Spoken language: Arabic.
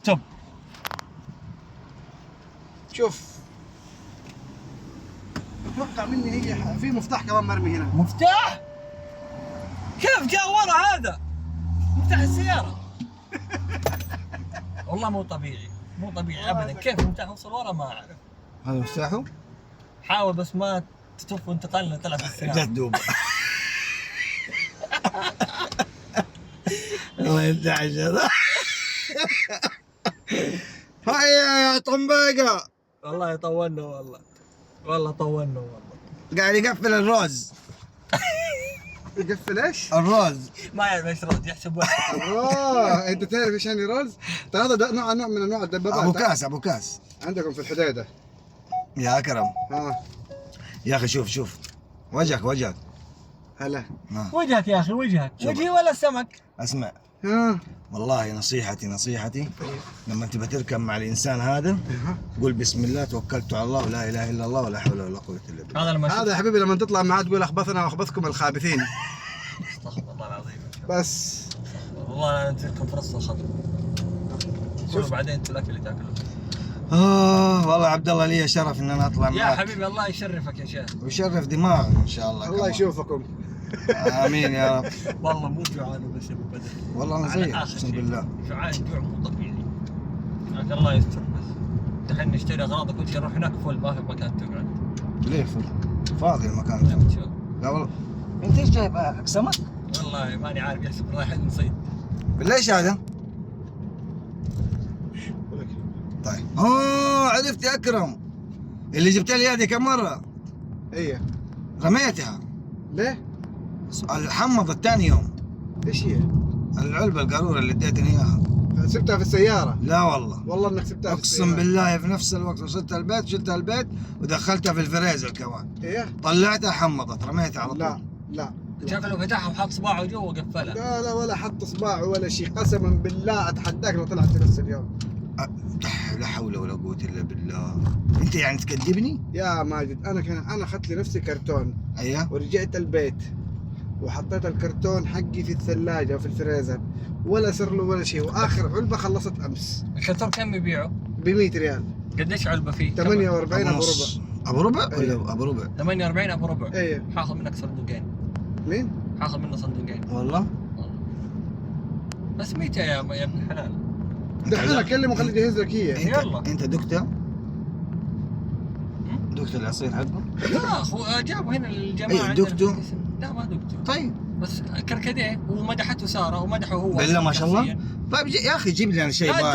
توب. شوف اتوقع مني هي في مفتاح كمان مرمي هنا. مفتاح؟ كيف جاء ورا هذا؟ مفتاح السيارة. والله مو طبيعي، مو طبيعي ابدا. كيف المفتاح وصل ورا ما اعرف. هذا مفتاحه؟ حاول بس ما تتوف وانت طلع في السيارة. جدوب. الله يفتح هذا. هيا يا طنباقة. والله طولنا والله طولنا والله. قاعد يقفل الروز. يقفل ايش؟ الروز. ما يعرف ايش رد يحسب واحد. انت تعرف ايش يعني رولز؟ ترى هذا نوع من انواع الدبابات. ابو كاس عندكم في الحديده. يا اكرم. ها يا اخي شوف وجهك. هلا. وجهك يا اخي وجهك. شوف. وجهي ولا السمك؟ اسمع ها والله نصيحتي لما تبى تركب مع الانسان هذا قول بسم الله توكلت على الله ولا اله الا الله ولا حول ولا قوه الا بالله. هذا لما هذا يا حبيبي لما تطلع معاه تقول اخبثنا واخبثكم الخابثين. استغفر الله العظيم. بس والله انا انزلكم في نص الخط. شوف بعدين انتوا الاكل اللي تاكلوه. والله عبد الله لي شرف ان انا اطلع معك. يا حبيبي الله يشرفك يا شيخ. ويشرف دماغك ان شاء الله. الله كمان. يشوفكم. امين يا رب. والله مو جوعان بس ابو بدر. والله نصيح اقسم بالله. جوعان جوع مو طبيعي. لكن الله يستر بس. دحين نشتري اغراض وكل شيء نروح هناك فل ما في مكان تقعد. ليه فاضي المكان ده؟ شوف لا والله. انت ايش جايب حق سمك؟ والله ماني عارف يحسب رايحين نصيد. ليش هذا؟ طيب عرفت يا اكرم اللي جبت لي هذه كم مره هي رميتها. ليه؟ الحمض الثاني يوم. ايش هي؟ العلبه القاروره اللي اديتني اياها. سبتها في السياره. لا والله والله انك سبتها في السياره. اقسم بالله في نفس الوقت وصلت البيت شلتها البيت ودخلتها في الفريزر كمان. ايه؟ طلعتها حمضت رميتها على طول. لا شكله فتحها وحط صباعه جوا وقفلها. لا ولا حط صباعه ولا شيء. قسما بالله اتحداك لو طلعت نفس اليوم. لا حول ولا قوة الا بالله. انت يعني تكذبني؟ يا ماجد انا اخذت لنفسي كرتون. ايوه. ورجعت البيت وحطيت الكرتون حقي في الثلاجة وفي الفريزر ولا صار له ولا شيء. واخر علبة خلصت امس. الكرتون كم يبيعه؟ ب 100 ريال. قديش علبة فيه؟ 48 ابو ربع. ابو ربع ولا أيوه. ابو ربع؟ 48 ابو ربع. ايه. حاخذ منك صندوقين. مين؟ حاخذ منه صندوقين. والله بس 200 يا ابن الحلال. دحين اكلمه خليه يجهز لك هي. يلا. انت دكتور العصير حقه؟ لا اخو جابوا هنا الجماعة. ايه عندنا دكتور؟ في القسم. لا ما دكتور. طيب بس كركديه ومدحته سارة ومدحه هو. بالله ما شاء الله. شخصياً. طيب يا اخي جيب لي انا شيء لا، بارد.